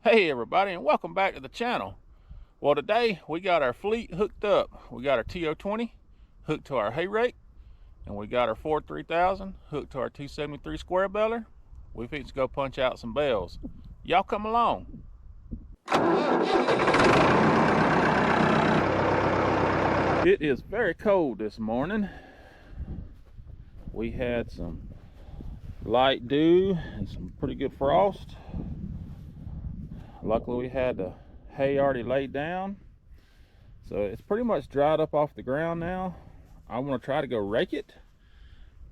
Hey everybody, and welcome back to the channel. Well, today we got our fleet hooked up. We got our TO20 hooked to our hay rake, and we got our Ford 3000 hooked to our 273 square baler. We fix to go punch out some bales. Y'all come along. It is very cold this morning. We had some light dew and some pretty good frost. Luckily we had the hay already laid down, so it's pretty much dried up off the ground now. I want to try to go rake it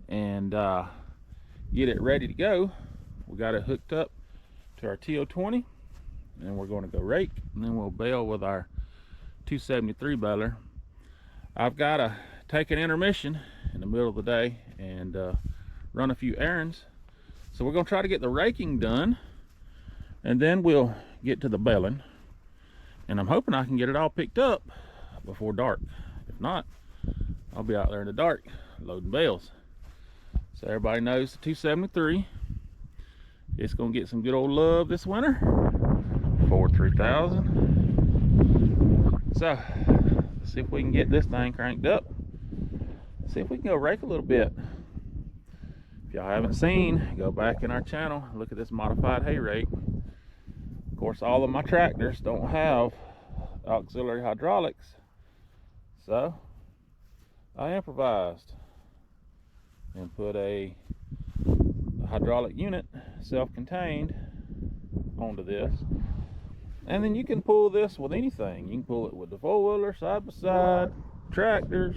and get it ready to go. We got it hooked up to our TO20, and we're going to go rake, and then we'll bale with our 273 baler. I've got to take an intermission in the middle of the day and run a few errands, so we're going to try to get the raking done, and then we'll get to the baling, and I'm hoping I can get it all picked up before dark. If not, I'll be out there in the dark loading bales. So everybody knows the 273, it's gonna get some good old love this winter. Ford 3000. So let's see if we can get this thing cranked up, see if we can go rake a little bit. If y'all haven't seen, go back in our channel, look at this modified hay rake. Of course, all of my tractors don't have auxiliary hydraulics, so I improvised and put a hydraulic unit, self-contained, onto this. And then you can pull this with anything. You can pull it with the four-wheeler, side-by-side, tractors.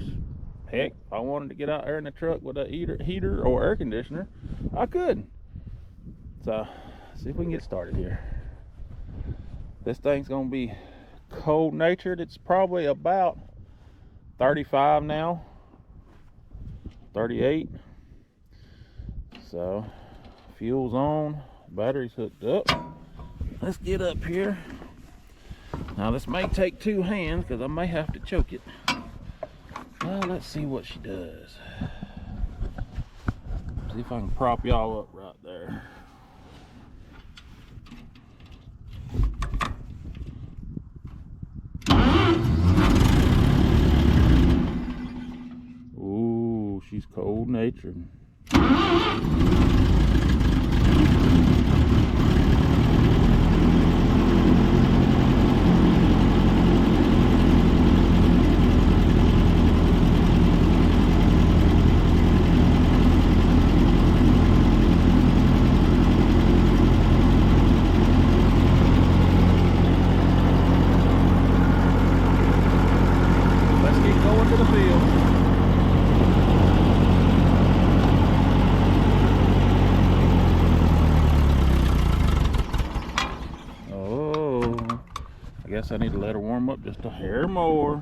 Heck, if I wanted to get out there in the truck with a heater or air conditioner, I could. So see if we can get started here. This thing's gonna be cold natured. It's probably about 35 now, 38. So fuel's on, battery's hooked up. Let's get up here. Now this may take two hands because I may have to choke it. Well, let's see what she does. See if I can prop y'all up right there. Ooh, she's cold-natured. I need to let her warm up just a hair more.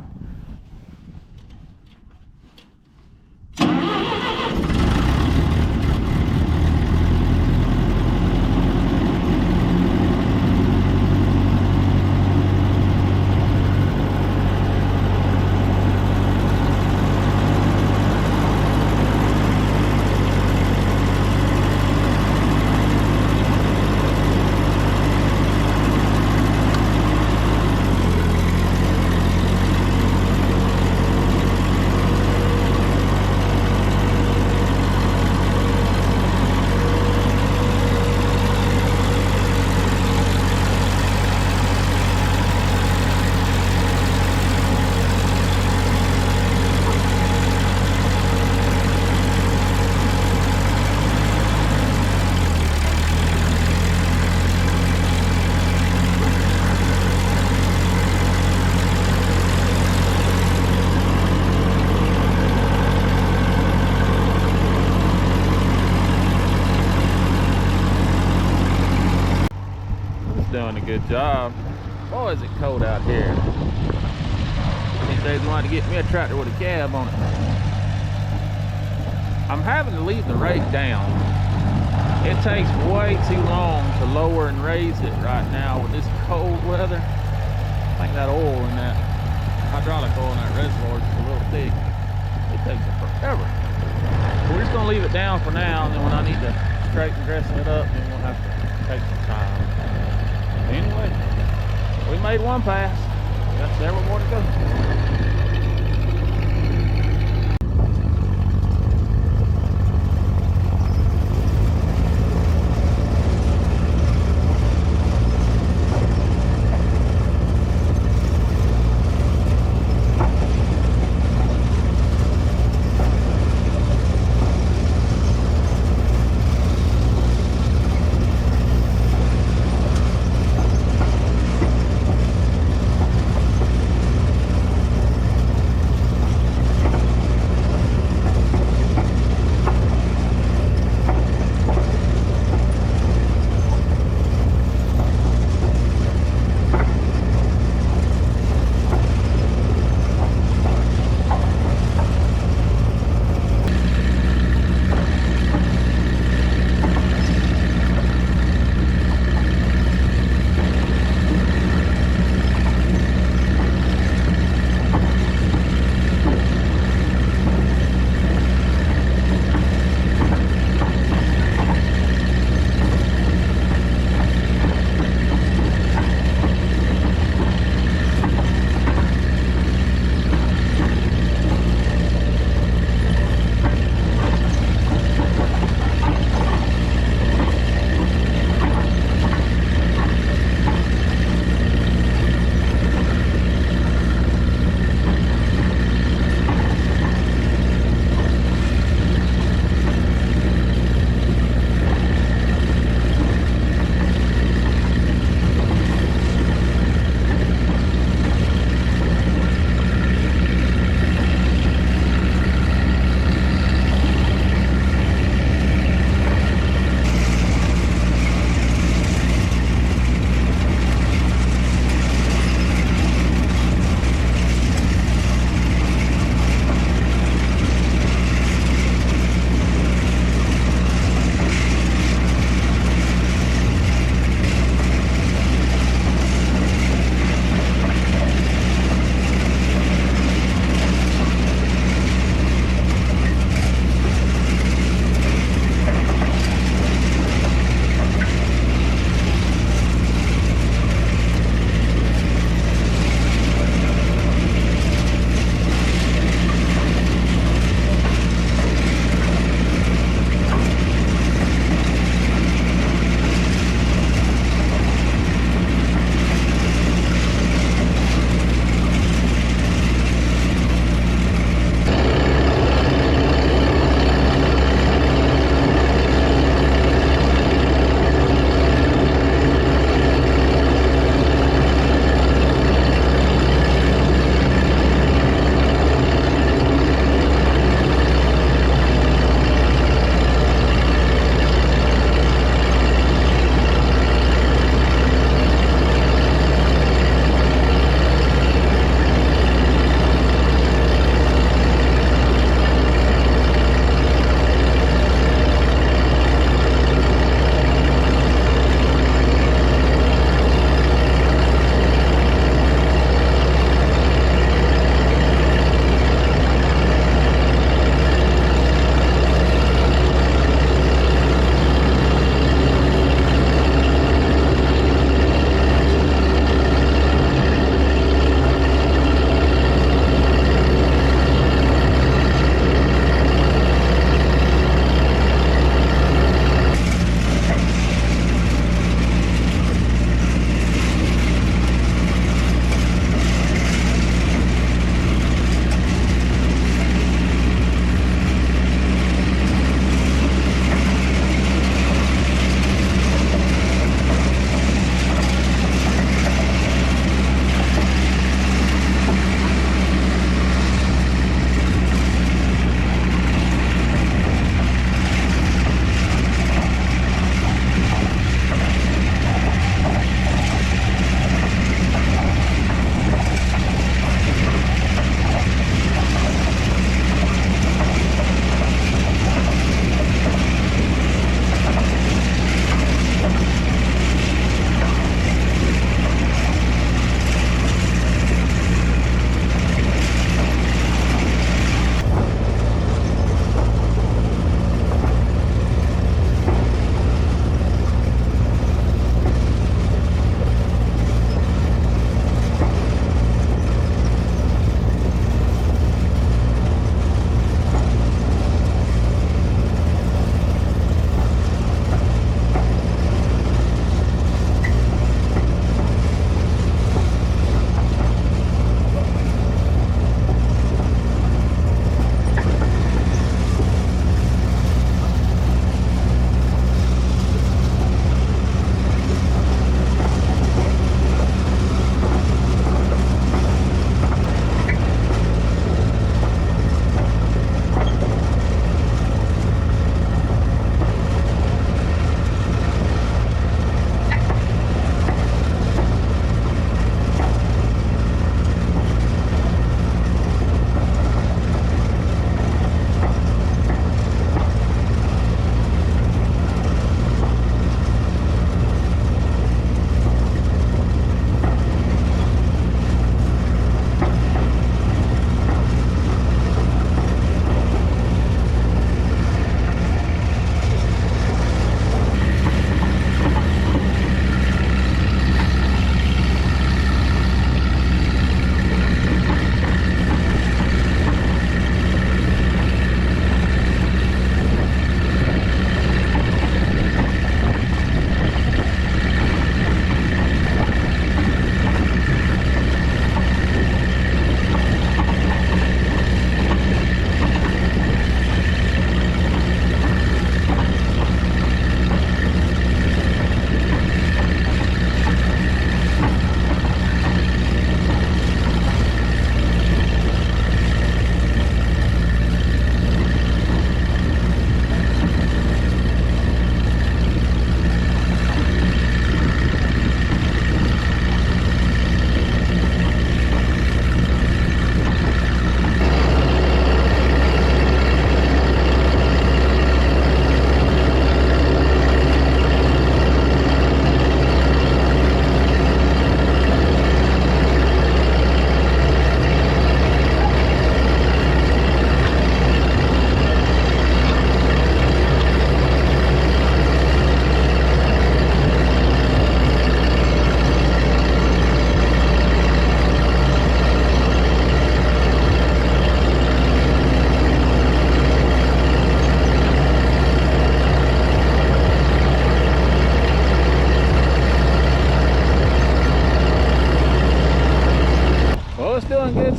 Doing a good job. Boy, is it cold out here. These days I want to get me a tractor with a cab on it. I'm having to leave the rake down. It takes way too long to lower and raise it right now with this cold weather. I think that oil in that hydraulic oil in that reservoir is a little thick. It takes it forever. So we're just gonna leave it down for now, and then when I need to straighten dressing it up, then we'll have to take some time. Anyway, made one pass. Got several more to go.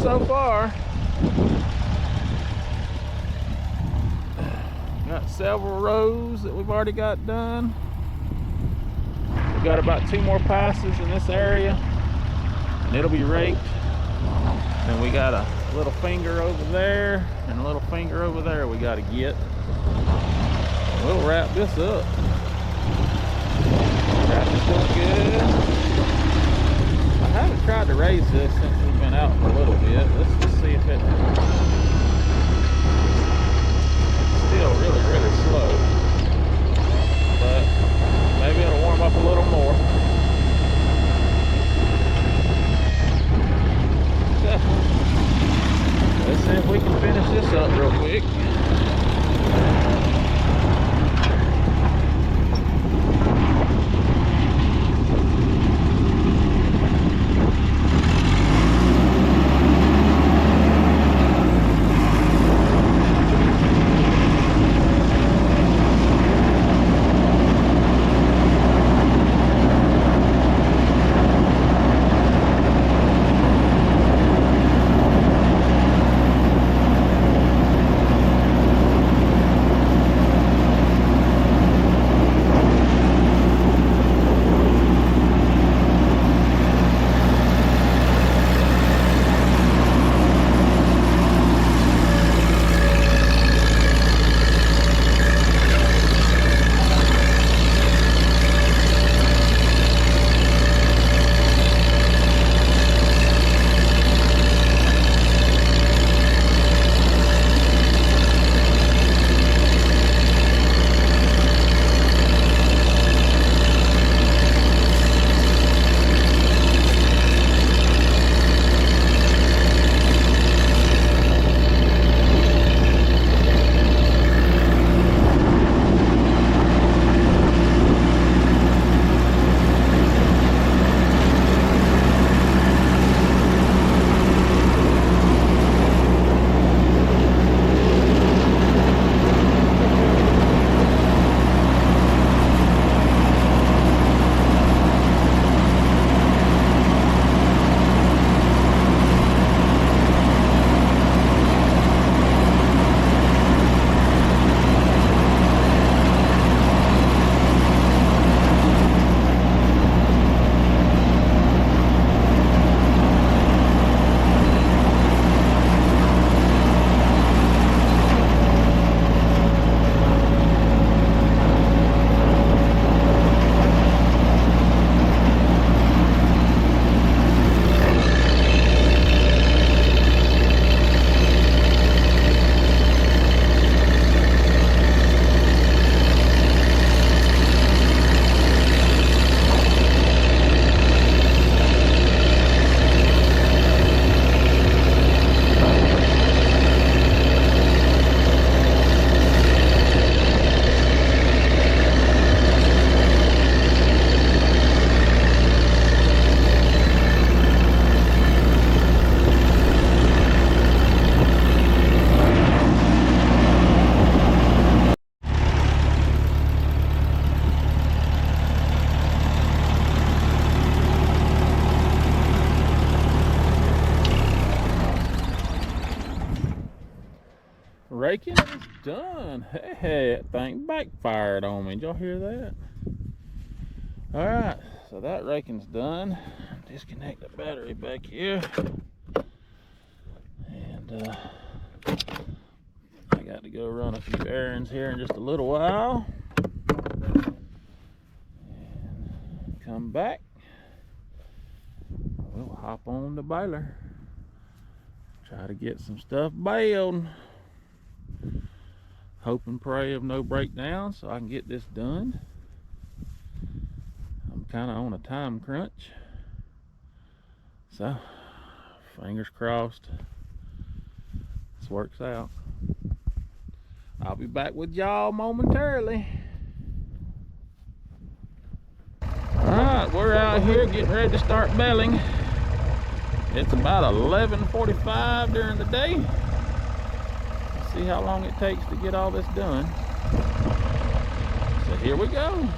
so far. Got several rows that we've already got done. We've got about 2 more passes in this area, and it'll be raked. Then we got a little finger over there and a little finger over there we got to get. We'll wrap this up. Wrap this up good. I haven't tried to raise this since we've been out for a little bit. Let's just see if it's still really slow. But maybe it'll warm up a little more. So, let's see if we can finish this up real quick. Raking is done. Hey, that thing backfired on me. Did y'all hear that? Alright, so that raking's done. Disconnect the battery back here. And I got to go run a few errands here in just a little while. And come back. We'll hop on the baler. Try to get some stuff baled. Hope and pray of no breakdown so I can get this done. I'm kind of on a time crunch, so fingers crossed this works out. I'll be back with y'all momentarily. Alright, we're out here getting ready to start baling. It's about 11:45 during the day. See how long it takes to get all this done. So here we go.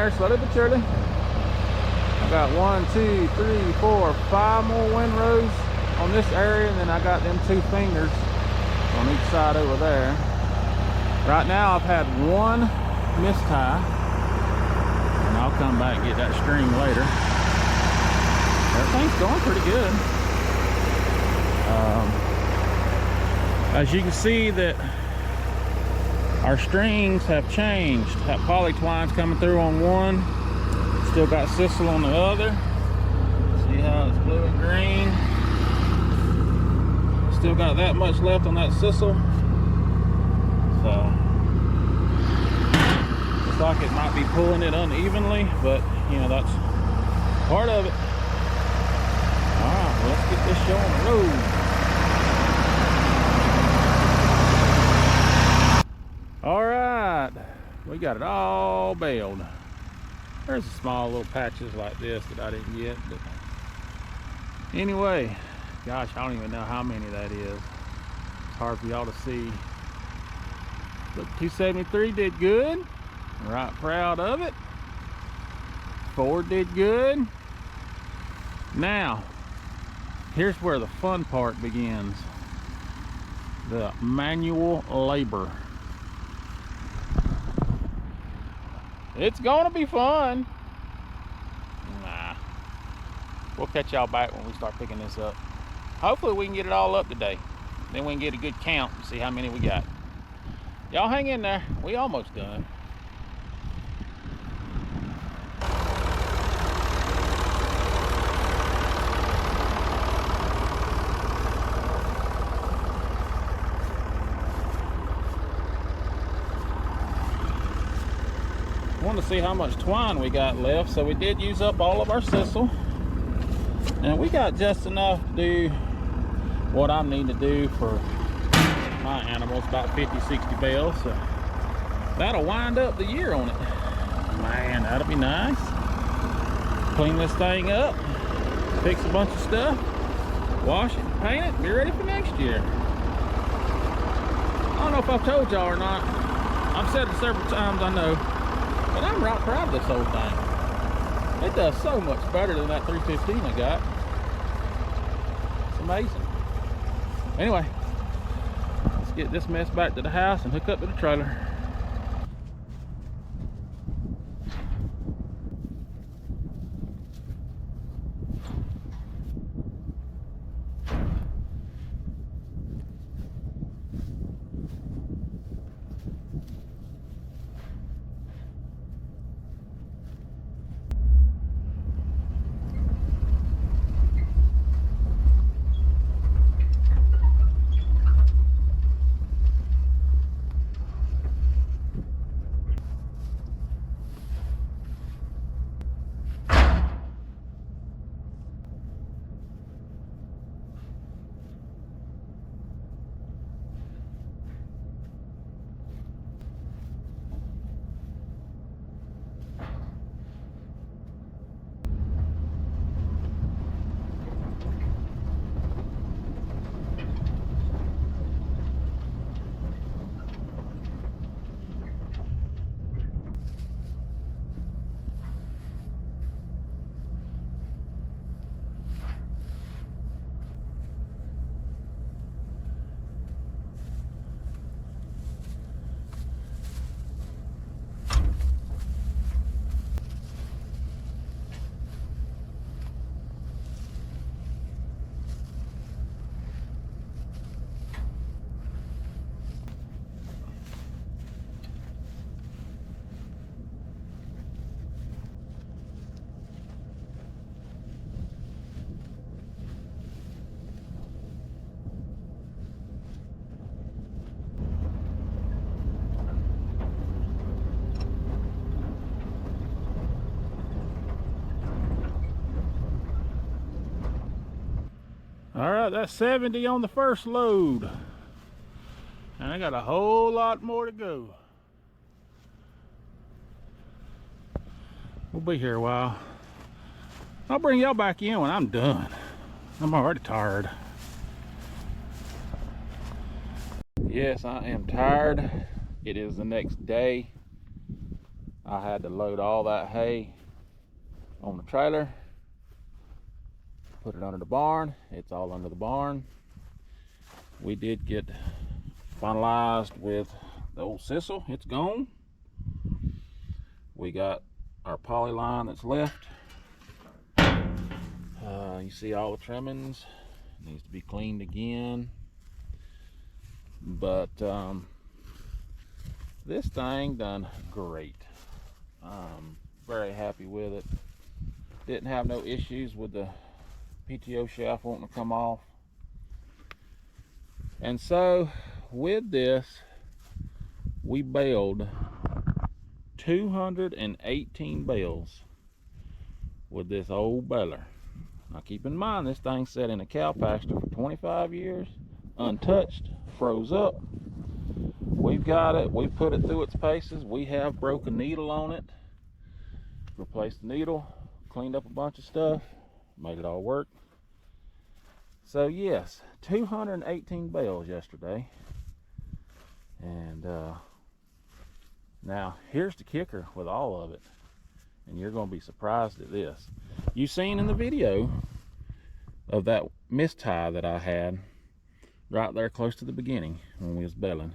there slowly but surely. I got 1, 2, 3, 4, 5 more windrows on this area, and then I got them 2 fingers on each side over there. Right now I've had 1 mistie, and I'll come back and get that string later. Everything's going pretty good. As you can see that our strings have changed. That poly twine's coming through on one. Still got sisal on the other. See how it's blue and green. Still got that much left on that sisal. So looks like it might be pulling it unevenly, but you know, that's part of it. Alright, well, let's get this show on the road. Alright, we got it all baled. There's small little patches like this that I didn't get, but anyway, gosh, I don't even know how many that is. It's hard for y'all to see. Look, 273 did good. Right proud of it. 4 did good. Now, here's where the fun part begins. The manual labor. It's gonna be fun. Nah. We'll catch y'all back when we start picking this up. Hopefully we can get it all up today. Then we can get a good count and see how many we got. Y'all hang in there. We almost done. Want to see how much twine we got left. So we did use up all of our sisal, and we got just enough to do what I need to do for my animals, about 50-60 bales. So that'll wind up the year on it. Man, that'll be nice. Clean this thing up, fix a bunch of stuff, wash it, paint it, be ready for next year. I don't know if I've told y'all or not. I've said it several times, I know. But I'm right proud of this whole thing. It does so much better than that 315 I got. It's amazing. Anyway, let's get this mess back to the house and hook up to the trailer. All right, that's 70 on the first load. And I got a whole lot more to go. We'll be here a while. I'll bring y'all back in when I'm done. I'm already tired. Yes, I am tired. It is the next day. I had to load all that hay on the trailer, put it under the barn. It's all under the barn. We did get finalized with the old sisal. It's gone. We got our poly line that's left. You see all the trimmings. Needs to be cleaned again. But this thing done great. Very happy with it. Didn't have no issues with the PTO shaft wanting to come off. And so with this, we baled 218 bales with this old baler. Now keep in mind, this thing sat in a cow pasture for 25 years, untouched, froze up. We've got it, we put it through its paces. We have broke a needle on it, replaced the needle, cleaned up a bunch of stuff, made it all work. So yes, 218 bales yesterday. And now here's the kicker with all of it, and you're going to be surprised at this. You seen in the video of that mistie that I had right there close to the beginning when we was baling.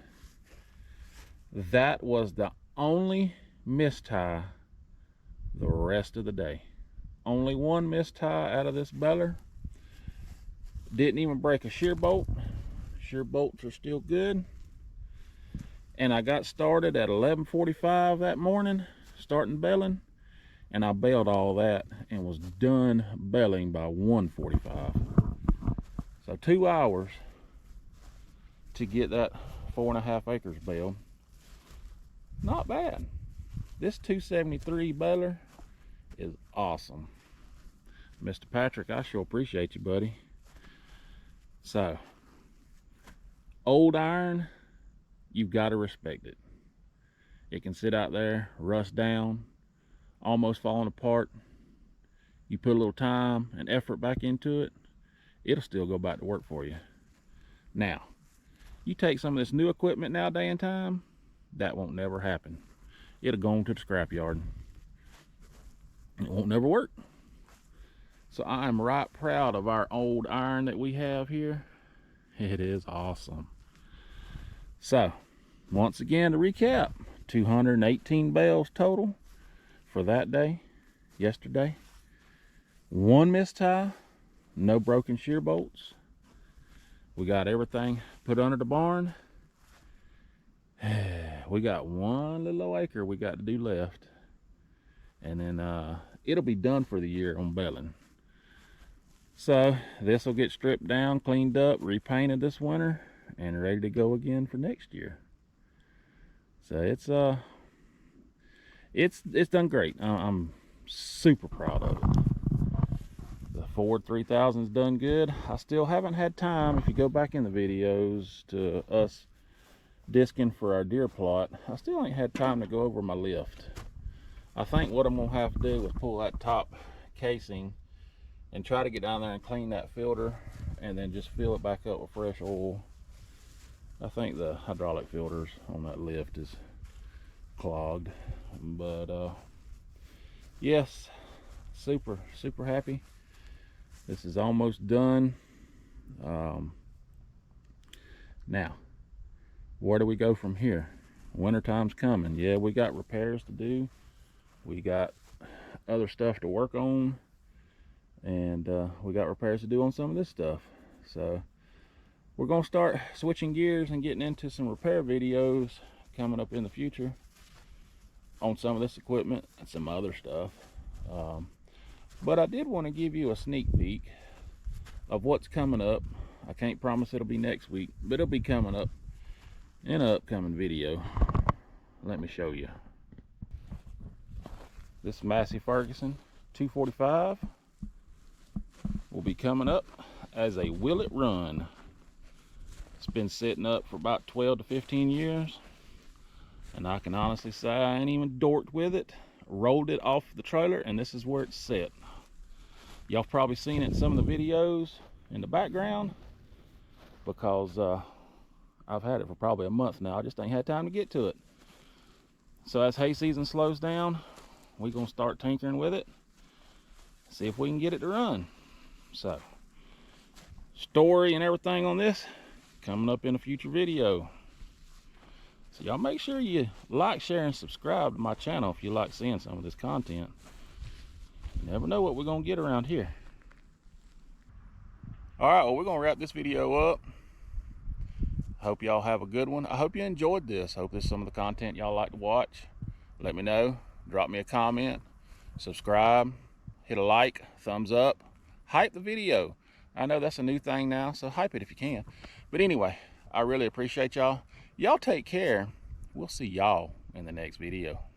That was the only mistie the rest of the day. Only one mistie out of this baler. Didn't even break a shear bolt. Shear bolts are still good. And I got started at 11:45 that morning, starting baling, and I baled all that and was done baling by 1:45. So 2 hours to get that 4.5 acres baled. Not bad. This 273 baler is awesome. Mr. Patrick, I sure appreciate you, buddy. So, old iron, you've got to respect it. It can sit out there, rust down, almost falling apart. You put a little time and effort back into it, it'll still go back to work for you. Now, you take some of this new equipment now day and time, that won't never happen. It'll go into the scrapyard. It won't never work. So I am right proud of our old iron that we have here. It is awesome. So, once again to recap, 218 bales total for that day, yesterday. One mistie, no broken shear bolts. We got everything put under the barn. We got one little acre we got to do left. And then it'll be done for the year on baling. So this will get stripped down, cleaned up, repainted this winter, and ready to go again for next year. So it's done great. I'm super proud of it. The Ford 3000's done good. I still haven't had time, if you go back in the videos to us disking for our deer plot, I still ain't had time to go over my lift. I think what I'm gonna have to do is pull that top casing and try to get down there and clean that filter, and then just fill it back up with fresh oil. I think the hydraulic filters on that lift is clogged, but yes, super happy. This is almost done. Now, where do we go from here? Wintertime's coming. Yeah, we got repairs to do. We got other stuff to work on. And we got repairs to do on some of this stuff. So we're going to start switching gears and getting into some repair videos coming up in the future on some of this equipment and some other stuff. But I did want to give you a sneak peek of what's coming up. I can't promise it'll be next week, but it'll be coming up in an upcoming video. Let me show you. This Massey Ferguson 245 will be coming up as a will it run. It's been sitting up for about 12 to 15 years, and I can honestly say I ain't even dorked with it. Rolled it off the trailer, and this is where it's set. Y'all probably seen it in some of the videos in the background, because I've had it for probably a month now. I just ain't had time to get to it. So as hay season slows down, we're gonna start tinkering with it, see if we can get it to run. So story and everything on this coming up in a future video. So y'all make sure you like, share, and subscribe to my channel if you like seeing some of this content. You never know what we're gonna get around here. All right, well, we're gonna wrap this video up. I hope y'all have a good one. I hope you enjoyed this. I hope this is some of the content y'all like to watch. Let me know. Drop me a comment, subscribe, hit a like, thumbs up, hype the video. I know that's a new thing now, so hype it if you can. But anyway, I really appreciate y'all. Y'all take care. We'll see y'all in the next video.